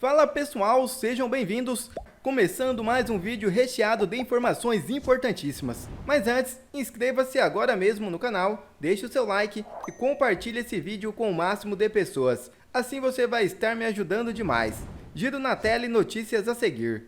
Fala pessoal, sejam bem-vindos! Começando mais um vídeo recheado de informações importantíssimas. Mas antes, inscreva-se agora mesmo no canal, deixe o seu like e compartilhe esse vídeo com o máximo de pessoas. Assim você vai estar me ajudando demais. Giro na tela e notícias a seguir.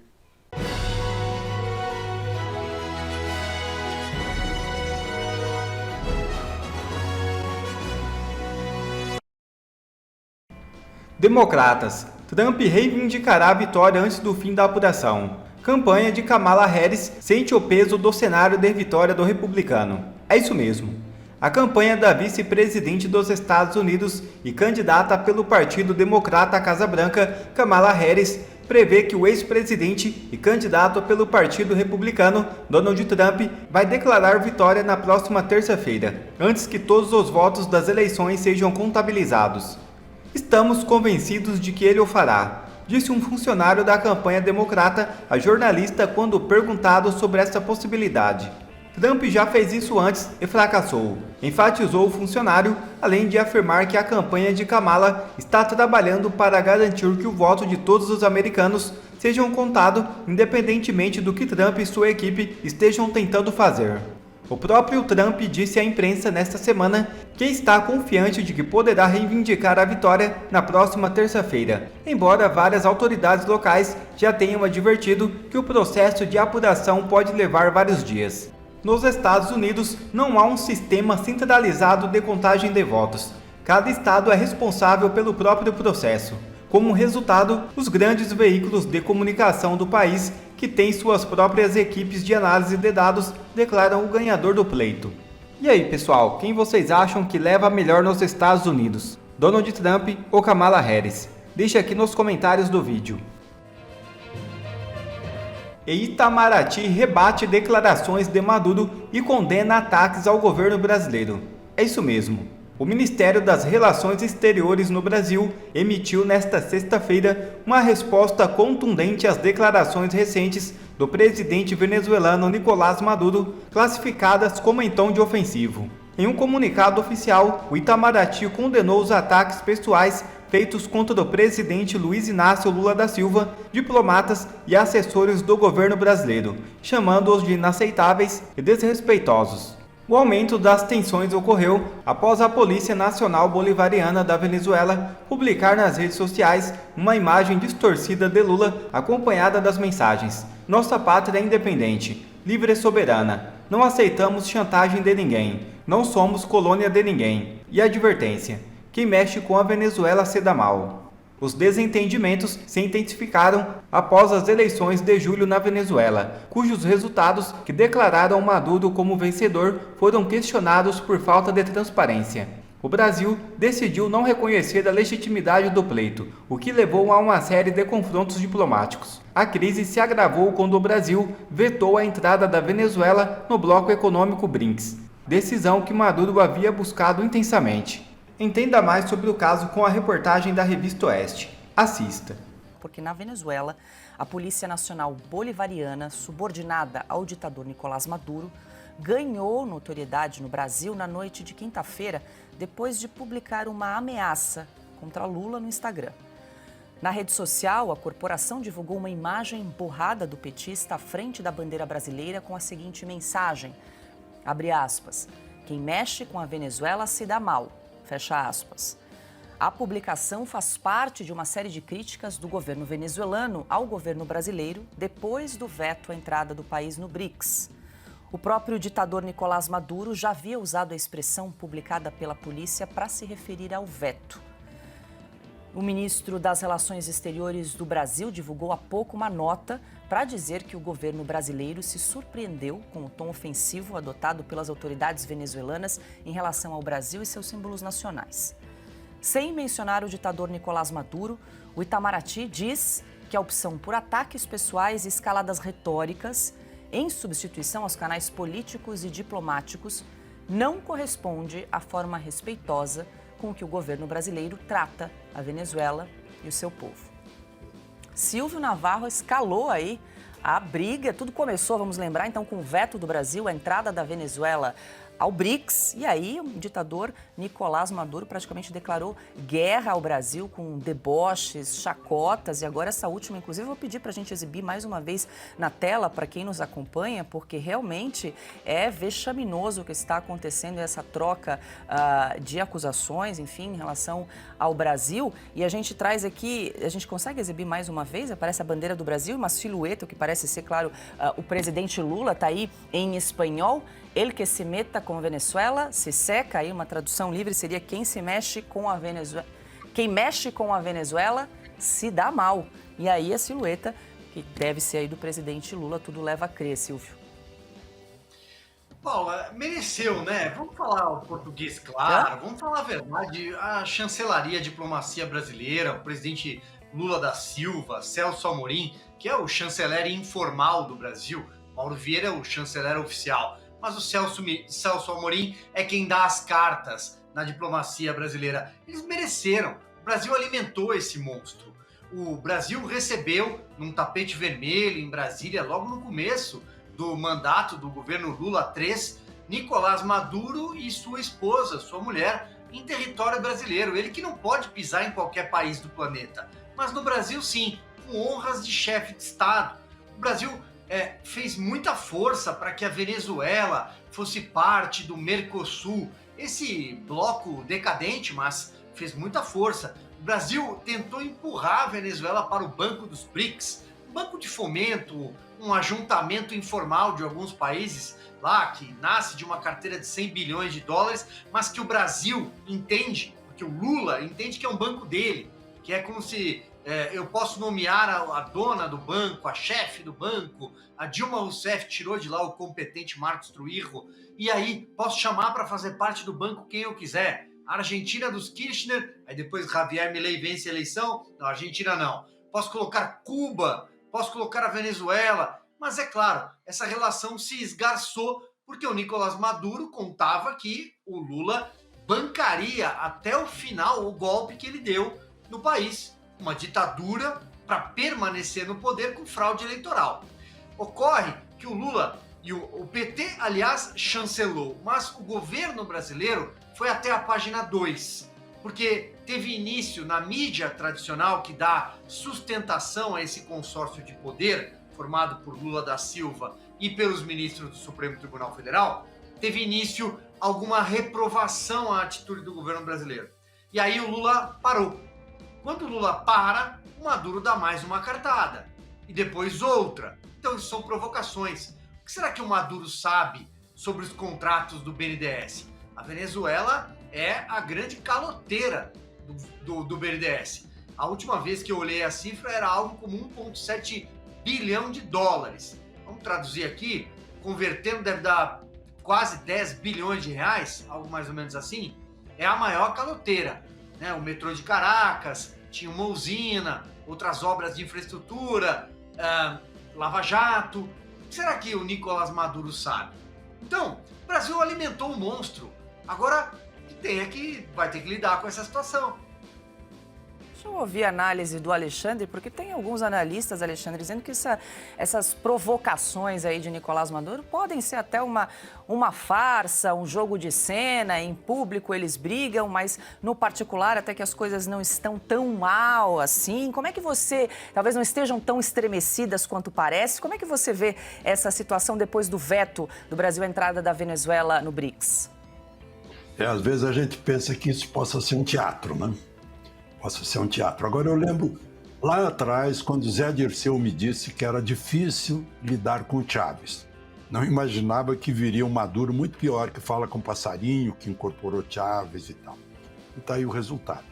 Democratas. Trump reivindicará a vitória antes do fim da apuração. Campanha de Kamala Harris sente o peso do cenário de vitória do republicano. É isso mesmo. A campanha da vice-presidente dos Estados Unidos e candidata pelo Partido Democrata à Casa Branca, Kamala Harris, prevê que o ex-presidente e candidato pelo Partido Republicano, Donald Trump, vai declarar vitória na próxima terça-feira, antes que todos os votos das eleições sejam contabilizados. Estamos convencidos de que ele o fará, disse um funcionário da campanha democrata a jornalista quando perguntado sobre essa possibilidade. Trump já fez isso antes e fracassou, enfatizou o funcionário, além de afirmar que a campanha de Kamala está trabalhando para garantir que o voto de todos os americanos seja contado, independentemente do que Trump e sua equipe estejam tentando fazer. O próprio Trump disse à imprensa nesta semana que está confiante de que poderá reivindicar a vitória na próxima terça-feira, embora várias autoridades locais já tenham advertido que o processo de apuração pode levar vários dias. Nos Estados Unidos, não há um sistema centralizado de contagem de votos. Cada estado é responsável pelo próprio processo. Como resultado, os grandes veículos de comunicação do país, que têm suas próprias equipes de análise de dados, declaram o ganhador do pleito. E aí, pessoal, quem vocês acham que leva melhor nos Estados Unidos? Donald Trump ou Kamala Harris? Deixe aqui nos comentários do vídeo. E Itamaraty rebate declarações de Maduro e condena ataques ao governo brasileiro. É isso mesmo. O Ministério das Relações Exteriores no Brasil emitiu nesta sexta-feira uma resposta contundente às declarações recentes do presidente venezuelano Nicolás Maduro, classificadas como em tom de ofensivo. Em um comunicado oficial, o Itamaraty condenou os ataques pessoais feitos contra o presidente Luiz Inácio Lula da Silva, diplomatas e assessores do governo brasileiro, chamando-os de inaceitáveis e desrespeitosos. O aumento das tensões ocorreu após a Polícia Nacional Bolivariana da Venezuela publicar nas redes sociais uma imagem distorcida de Lula acompanhada das mensagens: "Nossa pátria é independente, livre e soberana. Não aceitamos chantagem de ninguém. Não somos colônia de ninguém." E a advertência: "Quem mexe com a Venezuela se dá mal." Os desentendimentos se intensificaram após as eleições de julho na Venezuela, cujos resultados, que declararam Maduro como vencedor, foram questionados por falta de transparência. O Brasil decidiu não reconhecer a legitimidade do pleito, o que levou a uma série de confrontos diplomáticos. A crise se agravou quando o Brasil vetou a entrada da Venezuela no bloco econômico BRICS, decisão que Maduro havia buscado intensamente. Entenda mais sobre o caso com a reportagem da Revista Oeste. Assista. Porque na Venezuela, a Polícia Nacional Bolivariana, subordinada ao ditador Nicolás Maduro, ganhou notoriedade no Brasil na noite de quinta-feira, depois de publicar uma ameaça contra Lula no Instagram. Na rede social, a corporação divulgou uma imagem borrada do petista à frente da bandeira brasileira com a seguinte mensagem, abre aspas, "Quem mexe com a Venezuela se dá mal." Fecha aspas. A publicação faz parte de uma série de críticas do governo venezuelano ao governo brasileiro depois do veto à entrada do país no BRICS. O próprio ditador Nicolás Maduro já havia usado a expressão publicada pela polícia para se referir ao veto. O ministro das Relações Exteriores do Brasil divulgou há pouco uma nota para dizer que o governo brasileiro se surpreendeu com o tom ofensivo adotado pelas autoridades venezuelanas em relação ao Brasil e seus símbolos nacionais. Sem mencionar o ditador Nicolás Maduro, o Itamaraty diz que a opção por ataques pessoais e escaladas retóricas, em substituição aos canais políticos e diplomáticos, não corresponde à forma respeitosa com que o governo brasileiro trata a Venezuela e o seu povo. Silvio Navarro escalou aí a briga, tudo começou, vamos lembrar, então, com o veto do Brasil, a entrada da Venezuela ao BRICS. E aí o ditador Nicolás Maduro praticamente declarou guerra ao Brasil com deboches, chacotas. E agora essa última, inclusive, eu vou pedir para a gente exibir mais uma vez na tela para quem nos acompanha, porque realmente é vexaminoso o que está acontecendo, essa troca de acusações, enfim, em relação ao Brasil. E a gente traz aqui, a gente consegue exibir mais uma vez? Aparece a bandeira do Brasil, uma silhueta, o que parece ser, claro, o presidente Lula, está aí em espanhol. El que se meta com a Venezuela, se seca, aí uma tradução livre seria quem se mexe com a Venezuela, quem mexe com a Venezuela se dá mal. E aí a silhueta, que deve ser aí do presidente Lula, tudo leva a crer, Silvio. Paula, mereceu, né? Vamos falar o português claro, vamos falar a verdade. A chancelaria, a diplomacia brasileira, o presidente Lula da Silva, Celso Amorim, que é o chanceler informal do Brasil, Mauro Vieira é o chanceler oficial, mas o Celso Amorim é quem dá as cartas na diplomacia brasileira. Eles mereceram. O Brasil alimentou esse monstro. O Brasil recebeu num tapete vermelho em Brasília, logo no começo do mandato do governo Lula III, Nicolás Maduro e sua esposa, sua mulher, em território brasileiro. Ele que não pode pisar em qualquer país do planeta, mas no Brasil sim, com honras de chefe de Estado. O Brasil fez muita força para que a Venezuela fosse parte do Mercosul, esse bloco decadente, mas fez muita força. O Brasil tentou empurrar a Venezuela para o Banco dos BRICS, um banco de fomento, um ajuntamento informal de alguns países lá, que nasce de uma carteira de 100 bilhões de dólares, mas que o Brasil entende, porque o Lula entende que é um banco dele, que é como se eu posso nomear a dona do banco, a chefe do banco, a Dilma Rousseff tirou de lá o competente Marcos Trujillo, e aí posso chamar para fazer parte do banco quem eu quiser. A Argentina dos Kirchner, aí depois Javier Milei vence a eleição, não, a Argentina não. Posso colocar Cuba, posso colocar a Venezuela, mas é claro, essa relação se esgarçou porque o Nicolás Maduro contava que o Lula bancaria até o final o golpe que ele deu no país. Uma ditadura para permanecer no poder com fraude eleitoral. Ocorre que o Lula e o PT, aliás, chancelou, mas o governo brasileiro foi até a página 2, porque teve início na mídia tradicional que dá sustentação a esse consórcio de poder, formado por Lula da Silva e pelos ministros do Supremo Tribunal Federal, teve início alguma reprovação à atitude do governo brasileiro. E aí o Lula parou. Quando o Lula para, o Maduro dá mais uma cartada. E depois outra. Então isso são provocações. O que será que o Maduro sabe sobre os contratos do BNDES? A Venezuela é a grande caloteira do BNDES. A última vez que eu olhei a cifra era algo como 1,7 bilhão de dólares. Vamos traduzir aqui, convertendo deve dar quase 10 bilhões de reais, algo mais ou menos assim. É a maior caloteira, né? O metrô de Caracas, tinha uma usina, outras obras de infraestrutura, Lava Jato. O que será que o Nicolás Maduro sabe? Então, o Brasil alimentou um monstro. Agora vai ter que lidar com essa situação. Deixa eu ouvir a análise do Alexandre, porque tem alguns analistas, Alexandre, dizendo que essas provocações aí de Nicolás Maduro podem ser até uma farsa, um jogo de cena, em público eles brigam, mas no particular até que as coisas não estão tão mal assim. Como é que você, talvez não estejam tão estremecidas quanto parece, como é que você vê essa situação depois do veto do Brasil à entrada da Venezuela no BRICS? Às vezes a gente pensa que isso possa ser um teatro, né? Possa ser um teatro. Agora eu lembro lá atrás, quando Zé Dirceu me disse que era difícil lidar com o Chávez. Não imaginava que viria um Maduro muito pior, que fala com passarinho, que incorporou Chávez e tal. E está aí o resultado.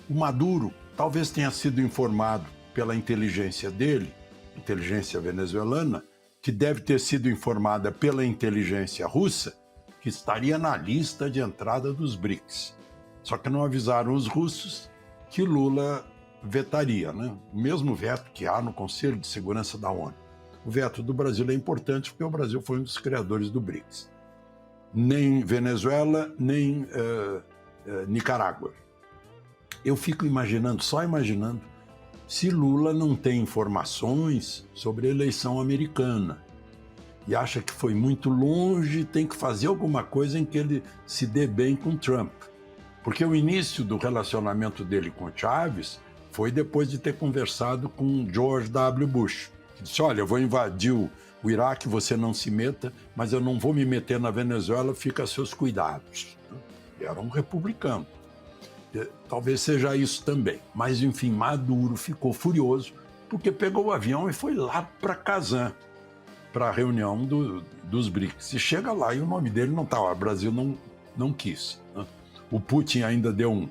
O Maduro talvez tenha sido informado pela inteligência dele, inteligência venezuelana, que deve ter sido informada pela inteligência russa, que estaria na lista de entrada dos BRICS. Só que não avisaram os russos que Lula vetaria, né? O mesmo veto que há no Conselho de Segurança da ONU. O veto do Brasil é importante porque o Brasil foi um dos criadores do BRICS. Nem Venezuela, nem Nicarágua. Eu fico imaginando, só imaginando, se Lula não tem informações sobre a eleição americana. e acha que foi muito longe, tem que fazer alguma coisa em que ele se dê bem com Trump. Porque o início do relacionamento dele com Chávez foi depois de ter conversado com George W. Bush. Que disse, olha, eu vou invadir o Iraque, você não se meta, mas eu não vou me meter na Venezuela, fica a seus cuidados. Era um republicano. Talvez seja isso também. Mas, enfim, Maduro ficou furioso porque pegou o avião e foi lá para Kazan, para a reunião dos BRICS. E chega lá e o nome dele não estava, o Brasil não quis. Né? O Putin ainda deu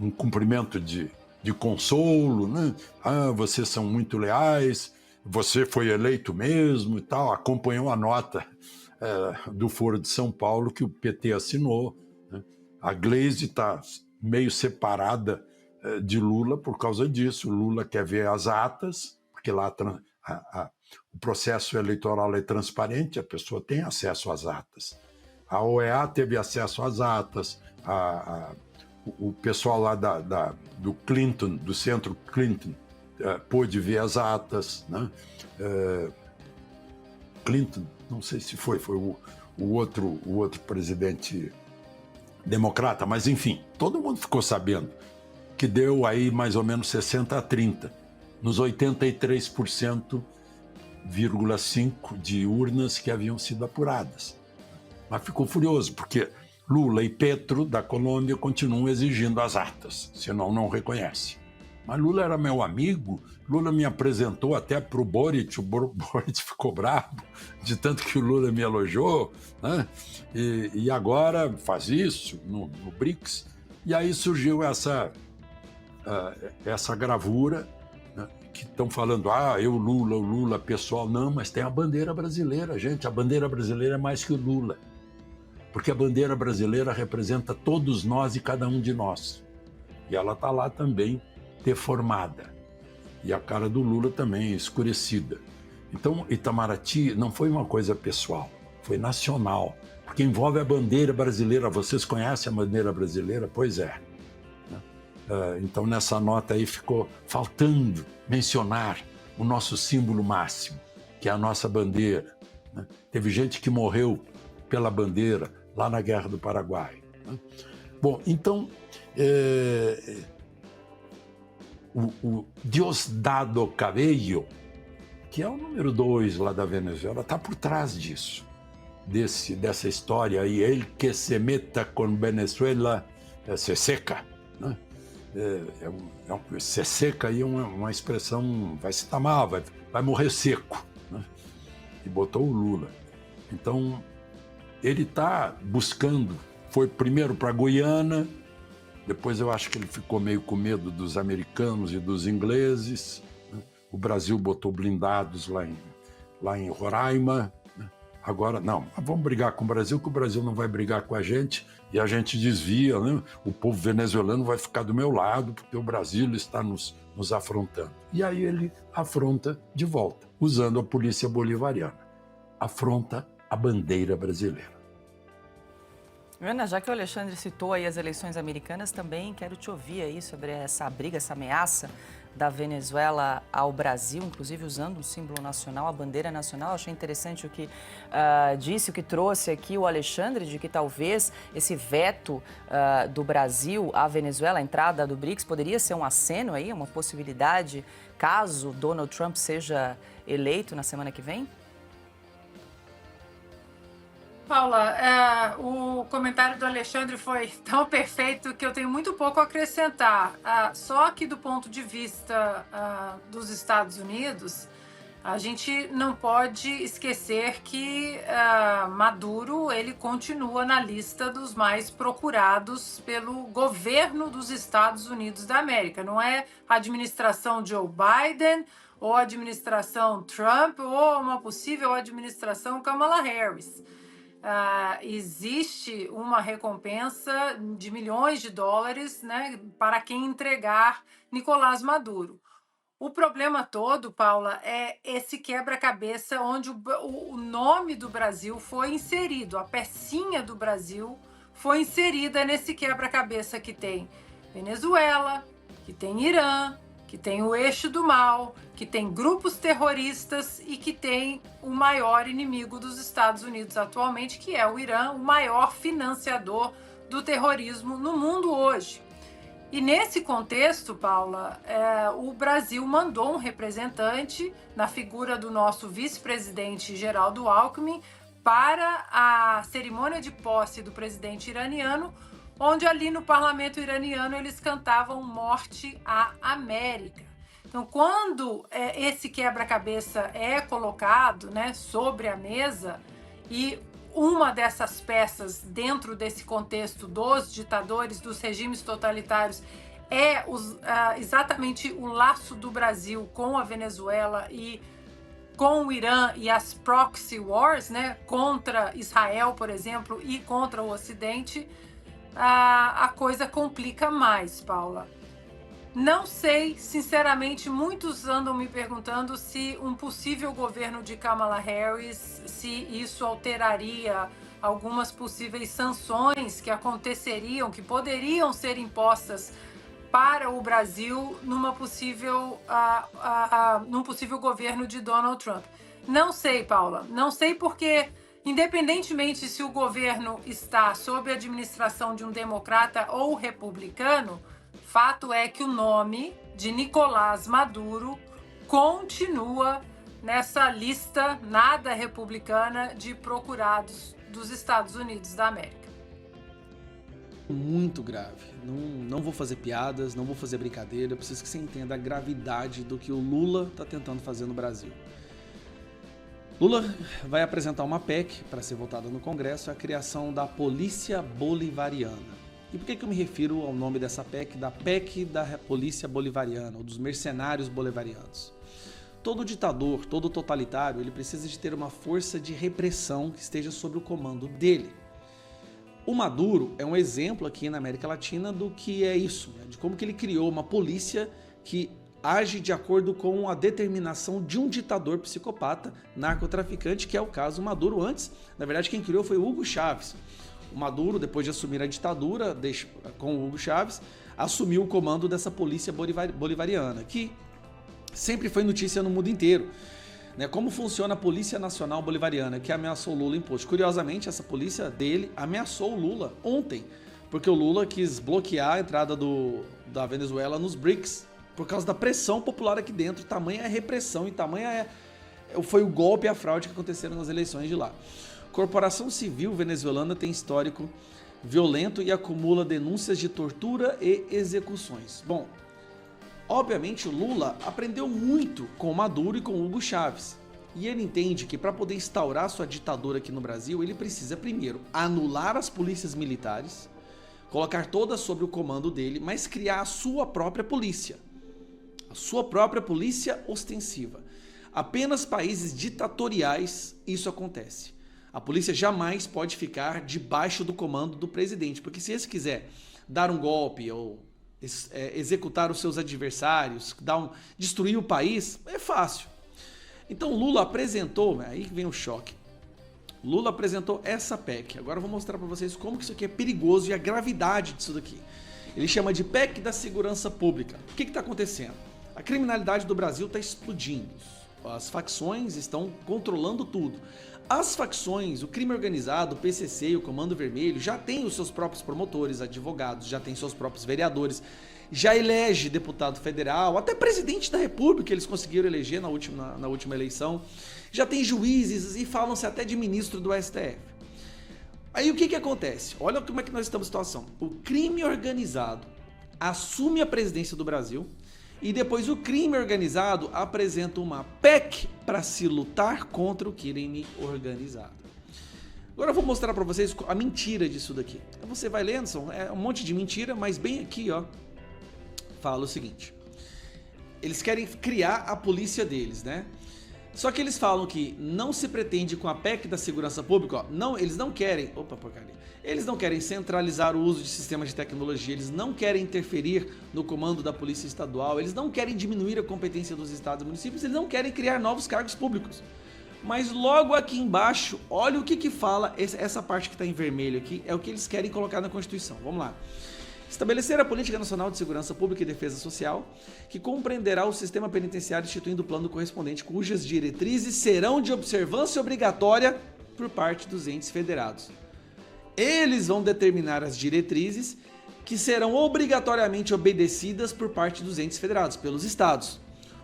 um cumprimento de consolo, né? Ah, vocês são muito leais, você foi eleito mesmo e tal, acompanhou a nota do Foro de São Paulo que o PT assinou. Né? A Gleisi está meio separada de Lula por causa disso. O Lula quer ver as atas, porque lá o processo eleitoral é transparente, a pessoa tem acesso às atas. A OEA teve acesso às atas, o pessoal lá do Clinton, do centro Clinton, pôde ver as atas. Né? Clinton, não sei se foi o outro presidente democrata, mas enfim, todo mundo ficou sabendo que deu aí mais ou menos 60-30, nos 83,5% de urnas que haviam sido apuradas. Mas ficou furioso, porque Lula e Petro, da Colômbia, continuam exigindo as atas, senão não reconhece. Mas Lula era meu amigo, Lula me apresentou até para o Boric ficou bravo, de tanto que o Lula me elogiou, né? E agora faz isso no BRICS. E aí surgiu essa gravura, né? Que estão falando, o Lula, pessoal. Não, mas tem a bandeira brasileira, gente, a bandeira brasileira é mais que o Lula. Porque a bandeira brasileira representa todos nós e cada um de nós. E ela está lá também deformada. E a cara do Lula também escurecida. Então, Itamaraty não foi uma coisa pessoal, foi nacional. Porque envolve a bandeira brasileira. Vocês conhecem a bandeira brasileira? Pois é. Então, nessa nota aí ficou faltando mencionar o nosso símbolo máximo, que é a nossa bandeira. Né? Teve gente que morreu pela bandeira lá na Guerra do Paraguai. Né? Bom, então, o Diosdado Cabello, que é o número 2 lá da Venezuela, está por trás disso, dessa história aí. El que se meta com Venezuela se seca. Né? Se seca aí é uma expressão, vai se tamar, vai morrer seco. Né? E botou o Lula. Então, ele está buscando, foi primeiro para a Guiana, depois eu acho que ele ficou meio com medo dos americanos e dos ingleses. Né? O Brasil botou blindados lá em Roraima. Né? Agora, não, vamos brigar com o Brasil, que o Brasil não vai brigar com a gente, e a gente desvia, né? O povo venezuelano vai ficar do meu lado, porque o Brasil está nos afrontando. E aí ele afronta de volta, usando a polícia bolivariana. Afronta a bandeira brasileira. Ana, já que o Alexandre citou aí as eleições americanas, também quero te ouvir aí sobre essa briga, essa ameaça da Venezuela ao Brasil, inclusive usando o símbolo nacional, a bandeira nacional. Achei interessante o que disse, o que trouxe aqui o Alexandre, de que talvez esse veto do Brasil à Venezuela, a entrada do BRICS, poderia ser um aceno aí, uma possibilidade, caso Donald Trump seja eleito na semana que vem? Paula, o comentário do Alexandre foi tão perfeito que eu tenho muito pouco a acrescentar. Só que do ponto de vista dos Estados Unidos, a gente não pode esquecer que Maduro ele continua na lista dos mais procurados pelo governo dos Estados Unidos da América. Não é a administração Joe Biden ou a administração Trump ou uma possível administração Kamala Harris. Existe uma recompensa de milhões de dólares, né, para quem entregar Nicolás Maduro. O problema todo, Paula, é esse quebra-cabeça onde o nome do Brasil foi inserido, a pecinha do Brasil foi inserida nesse quebra-cabeça que tem Venezuela, que tem Irã, que tem o eixo do mal, que tem grupos terroristas e que tem o maior inimigo dos Estados Unidos atualmente, que é o Irã, o maior financiador do terrorismo no mundo hoje. E nesse contexto, Paula, o Brasil mandou um representante na figura do nosso vice-presidente Geraldo Alckmin para a cerimônia de posse do presidente iraniano, onde ali no parlamento iraniano eles cantavam Morte à América. Então, quando esse quebra-cabeça é colocado, né, sobre a mesa, e uma dessas peças dentro desse contexto dos ditadores, dos regimes totalitários, é exatamente o laço do Brasil com a Venezuela e com o Irã e as proxy wars, né, contra Israel, por exemplo, e contra o Ocidente, a coisa complica mais, Paula. Não sei, sinceramente, muitos andam me perguntando se um possível governo de Kamala Harris, se isso alteraria algumas possíveis sanções que aconteceriam, que poderiam ser impostas para o Brasil num possível governo de Donald Trump. Não sei, Paula, não sei porque, independentemente se o governo está sob a administração de um democrata ou republicano, fato é que o nome de Nicolás Maduro continua nessa lista nada republicana de procurados dos Estados Unidos da América. Muito grave. Não vou fazer piadas, não vou fazer brincadeira, eu preciso que você entenda a gravidade do que o Lula está tentando fazer no Brasil. Lula vai apresentar uma PEC para ser votada no Congresso, a criação da Polícia Bolivariana. E por que eu me refiro ao nome dessa PEC, da PEC da Polícia Bolivariana, ou dos mercenários bolivarianos? Todo ditador, todo totalitário, ele precisa de ter uma força de repressão que esteja sob o comando dele. O Maduro é um exemplo aqui na América Latina do que é isso, né? De como que ele criou uma polícia que age de acordo com a determinação de um ditador psicopata, narcotraficante, que é o caso Maduro. Antes, na verdade, quem criou foi Hugo Chávez. O Maduro, depois de assumir a ditadura com o Hugo Chávez, assumiu o comando dessa polícia bolivariana, que sempre foi notícia no mundo inteiro. Né? Como funciona a Polícia Nacional Bolivariana, que ameaçou Lula em posto. Curiosamente, essa polícia dele ameaçou o Lula ontem, porque o Lula quis bloquear a entrada da Venezuela nos BRICS, por causa da pressão popular aqui dentro. Tamanha é a repressão e tamanha foi o golpe e a fraude que aconteceram nas eleições de lá. Corporação Civil venezuelana tem histórico violento e acumula denúncias de tortura e execuções. Bom, obviamente o Lula aprendeu muito com Maduro e com Hugo Chávez. E ele entende que para poder instaurar sua ditadura aqui no Brasil, ele precisa primeiro anular as polícias militares, colocar todas sob o comando dele, mas criar a sua própria polícia. A sua própria polícia ostensiva. Apenas países ditatoriais isso acontece. A polícia jamais pode ficar debaixo do comando do presidente, porque se esse quiser dar um golpe ou executar os seus adversários, destruir o país, é fácil. Então Lula apresentou, aí vem o choque, Lula apresentou essa PEC. Agora eu vou mostrar para vocês como que isso aqui é perigoso e a gravidade disso daqui. Ele chama de PEC da Segurança Pública. O que está acontecendo? A criminalidade do Brasil está explodindo. As facções estão controlando tudo. As facções, o crime organizado, o PCC e o Comando Vermelho já têm os seus próprios promotores, advogados, já têm seus próprios vereadores, já elege deputado federal, até presidente da República eles conseguiram eleger na última eleição, já tem juízes e falam-se até de ministro do STF. Aí o que acontece? Olha como é que nós estamos em situação. O crime organizado assume a presidência do Brasil, e depois o crime organizado apresenta uma PEC para se lutar contra o crime organizado. Agora eu vou mostrar para vocês a mentira disso daqui. Você vai lendo, é um monte de mentira, mas bem aqui, ó, fala o seguinte. Eles querem criar a polícia deles, né? Só que eles falam que não se pretende com a PEC da Segurança Pública, ó, eles não querem, eles não querem centralizar o uso de sistemas de tecnologia, eles não querem interferir no comando da Polícia Estadual, eles não querem diminuir a competência dos estados e municípios, eles não querem criar novos cargos públicos. Mas logo aqui embaixo, olha o que fala, essa parte que está em vermelho aqui, é o que eles querem colocar na Constituição. Vamos lá. Estabelecer a Política Nacional de Segurança Pública e Defesa Social, que compreenderá o sistema penitenciário instituindo o plano correspondente, cujas diretrizes serão de observância obrigatória por parte dos entes federados. Eles vão determinar as diretrizes que serão obrigatoriamente obedecidas por parte dos entes federados, pelos estados,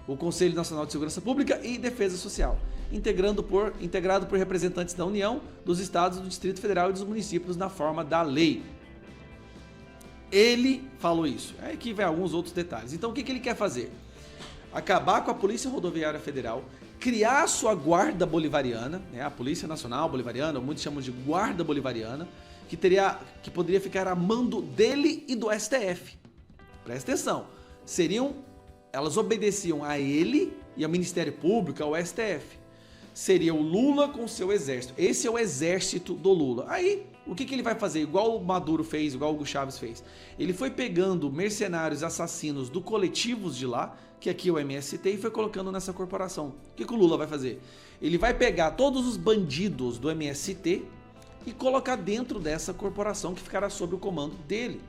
o Conselho Nacional de Segurança Pública e Defesa Social, integrado por representantes da União, dos estados, do Distrito Federal e dos municípios na forma da lei. Ele falou isso. Aqui vem alguns outros detalhes. Então, o que ele quer fazer? Acabar com a Polícia Rodoviária Federal, criar a sua Guarda Bolivariana, né? A Polícia Nacional Bolivariana, muitos chamam de Guarda Bolivariana, que poderia ficar a mando dele e do STF. Presta atenção. Elas obedeciam a ele e ao Ministério Público, ao STF. Seria o Lula com seu exército. Esse é o exército do Lula. Aí, o que ele vai fazer? Igual o Maduro fez, igual o Hugo Chávez fez. Ele foi pegando mercenários assassinos do coletivos de lá, que aqui é o MST, e foi colocando nessa corporação. O que o Lula vai fazer? Ele vai pegar todos os bandidos do MST e colocar dentro dessa corporação que ficará sob o comando dele.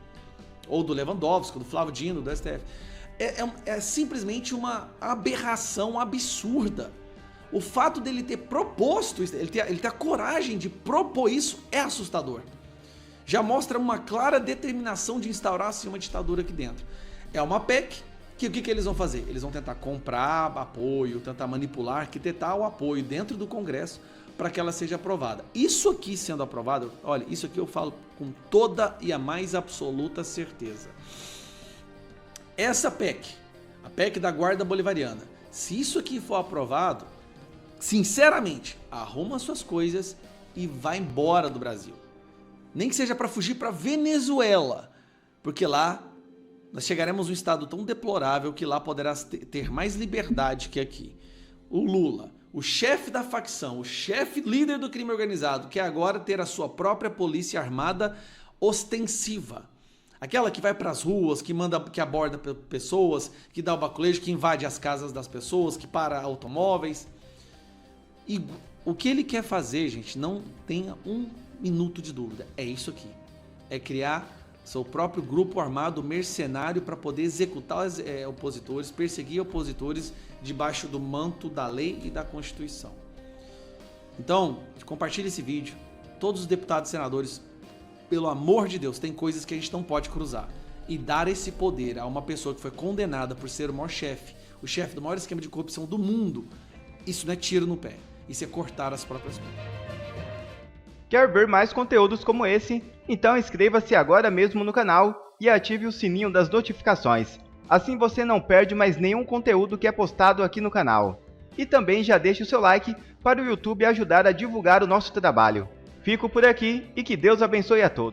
Ou do Lewandowski, do Flávio Dino, do STF. É simplesmente uma aberração absurda. O fato dele ter proposto isso, ele ter a coragem de propor isso é assustador. Já mostra uma clara determinação de instaurar assim, uma ditadura aqui dentro. É uma PEC que o que eles vão fazer? Eles vão tentar comprar apoio, tentar manipular, arquitetar o apoio dentro do Congresso para que ela seja aprovada. Isso aqui sendo aprovado, olha, isso aqui eu falo com toda e a mais absoluta certeza. Essa PEC, a PEC da Guarda Bolivariana, se isso aqui for aprovado, sinceramente, arruma suas coisas e vai embora do Brasil. Nem que seja para fugir para Venezuela, porque lá nós chegaremos a um estado tão deplorável que lá poderá ter mais liberdade que aqui. O Lula, o chefe da facção, o chefe líder do crime organizado, quer agora ter a sua própria polícia armada ostensiva. Aquela que vai para as ruas, que aborda pessoas, que dá o baculejo, que invade as casas das pessoas, que para automóveis. E o que ele quer fazer, gente, não tenha um minuto de dúvida. É isso aqui. É criar seu próprio grupo armado mercenário para poder executar opositores, perseguir opositores debaixo do manto da lei e da Constituição. Então, compartilhe esse vídeo. Todos os deputados e senadores, pelo amor de Deus, tem coisas que a gente não pode cruzar. E dar esse poder a uma pessoa que foi condenada por ser o maior chefe, o chefe do maior esquema de corrupção do mundo, isso não é tiro no pé. Isso é cortar as próprias pernas. Quer ver mais conteúdos como esse? Então inscreva-se agora mesmo no canal e ative o sininho das notificações. Assim você não perde mais nenhum conteúdo que é postado aqui no canal. E também já deixe o seu like para o YouTube ajudar a divulgar o nosso trabalho. Fico por aqui e que Deus abençoe a todos.